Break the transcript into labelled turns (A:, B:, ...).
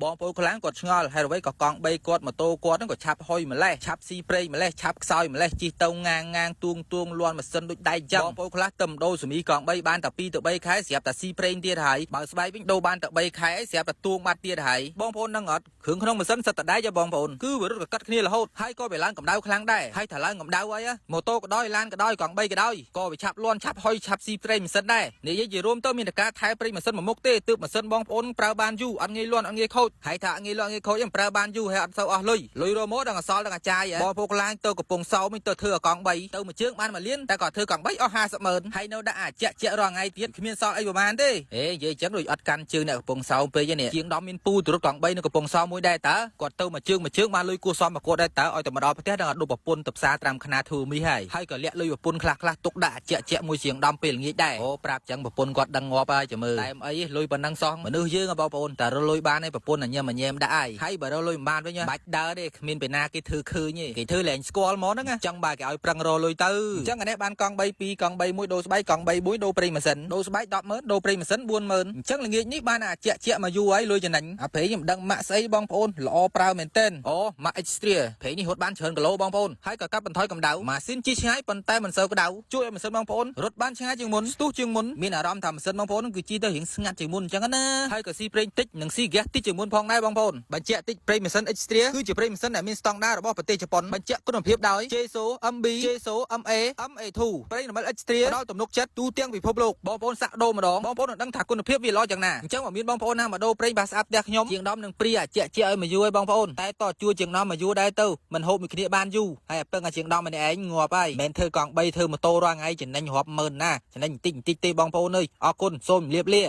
A: បងប្អូនខ្លាំងគាត់ឆ្ងល់ហើយអ្វីក៏កង់3គាត់ម៉ូតូគាត់ហ្នឹងក៏ឆាប់ហុយម្លេះឆាប់ស៊ីប្រេងម្លេះឆាប់ខ្សោយម្លេះជីទៅងាងទួងលាន់ម៉ាស៊ីនដូចដៃចឹងបងប្អូនខ្លះទៅដូរស៊ូមីកង់3បានតែ2ទៅ3ខែស្រាប់តែស៊ីប្រេងទៀតហើយបើស្បែកវិញដូរបានតែ3ខែស្រាប់តែទួងបាត់ទៀតហើយបងប្អូននឹងអត់គ្រឿងក្នុងម៉ាស៊ីនសិតតែដែរបងប្អូនគឺវារត់កាត់គ្នារហូតហើយក៏វាឡើងកម្ដៅខ្លាំងដែរហើយថាឡើងកម្ដៅអីម៉ូតូក៏ដោយឡានក៏ដោយកង់3ក៏ដោយក៏វាឆាប់លាន់ឆាប់ហុយឆាប់ស៊ីប្រេងម៉ាស៊ីនដែរនិយាយជារួមទៅមានតែការថែប្រេងម៉ាស៊ីនមួយមុខទេទើបម៉ាស៊ីនបងប្អូនប្រើបានយូរអត់ងាយលាន់អត់ងាយខូចហើយថាអត់ងាយលាន់ងាយខូចប្រើបានយូរហើយអត់សូវអស់លុយរមោដល់អសល់ដល់អាចារ្យបងប្អូនឡើងទៅកំពង់សោមទៅធ្វើកង់3ទៅមួយជើងបាន1លានតែក៏ធ្វើកង់3អស់50,000ហើយនៅដាក់អាចជារាល់ថ្ងៃទៀតគ្មានសល់អីប្រហែលទេនិយាយចឹងដូចអត់កាន់ជើងអ្នកកំពង់សោមពេកទេជាង10មានពូទៅរត់កង់3នៅកំពង់សោមមួយដែរតើគាត់ទៅមួយជើងបានលុយគួសមប្រកួតដែរតើឲ្យតែមកដល់ប្រទេសដល់អត់ដុបប្រពន្ធទៅផ្សារត្រាំខ្នាធ្វើមីហើយក៏លាក់លុយប្រពន្ធខ្លះទុកដាក់ជាមួយជាង10ពេលល្ងាចដែរអូប្រាប់ចឹងប្រពន្ធគាត់ដឹងងាប់ហើយចាំមើលតែអីលុយប៉ុណ្ណឹងសោះមនុស្សយើងបងប្អូនតែរលុយបានឯប្រពន្ធញ៉ាំដាក់ហើយបើរលុយមិនបានវិញបាច់ដើរទេគ្មានពេលណាគេធ្វើឃើញទេគេធ្វើលែងស្គាល់ហ្មងហ្នឹងចឹងបើគេឲ្យប្រឹងរលុយទៅចឹងអានេះបានកង់3 2កង់3 1ដូរស្បែកកង់3 1ដូរប្រេងម៉ាស៊ីនដូរស្បែក100000ដូរប្រេងម៉ាស៊ីន40000អញ្ចឹងល្ងាចនេះបានជាមកយូរហើយលុយចំណេញអាប្រេងខ្ញុំដឹងម៉ាក់ស្អីបងប្អូនល្អប្រើមែនទែនអូម៉ាក់ Extra ប្រេងនេះរត់បានច្រើនគីឡូបងប្អូនហើយក៏កាត់បន្ថយកម្ដៅម៉ាស៊ីនជិះឆ្ងាយប៉ុន្តែមិនសូវក្ដៅជួយឲ្យម៉ាស៊ីនបងប្អូនរត់បានឆ្ងាយជាងមុនស្ទុះជាងមុនមានអារម្មណ៍ថាម៉ាស៊ីនបងប្អូនគឺជិះទៅរៀងស្ងាត់ជាងមុនអញ្ចឹងណាហើយក៏ស៊ីប្រេងតិចនិងស៊ីហ្គាសតិចជាងមុនផងដែរបងប្អូនបញ្ជាក់តិចប្រេងម៉ាស៊ីន Extra គឺជាប្រេងម៉ាស៊ីនដែលមានស្តង់ដាររបស់ប្រទេសជប៉ុនបញ្ជាក់គុណភាពដោយ JSO MB JSO MA MA2 ប្រេងរមិល Extra ដល់ទំនុកចិត្តទូទាំងពិភពលោកបងប្អូនសាក់ដូរម្ដងបងប្អូននឹងដឹងថាគុណភាពវាល្អយ៉ាងណាអញ្ចឹងបើមានបងប្អូនណាមកដូរប្រេងបាសស្អាតផ្ទះខ្ញុំជាង10នឹងព្រីជាឲ្យមកយូរឲ្យបងប្អូនតែតជួយជាង10មកយូរដែរទៅមិនហូបមួយគ្នាបានយូរហើយពឹងឲ្យជាង10ម្នាក់ឯងងាប់ហើយមិនធ្វើកង់3ធ្វើម៉ូតូរាល់ថ្ងៃចំណេញរាប់ម៉ឺនណាចំណេញបន្តិចទេបងប្អូនអើយអរគុណសូមជម្រាបលា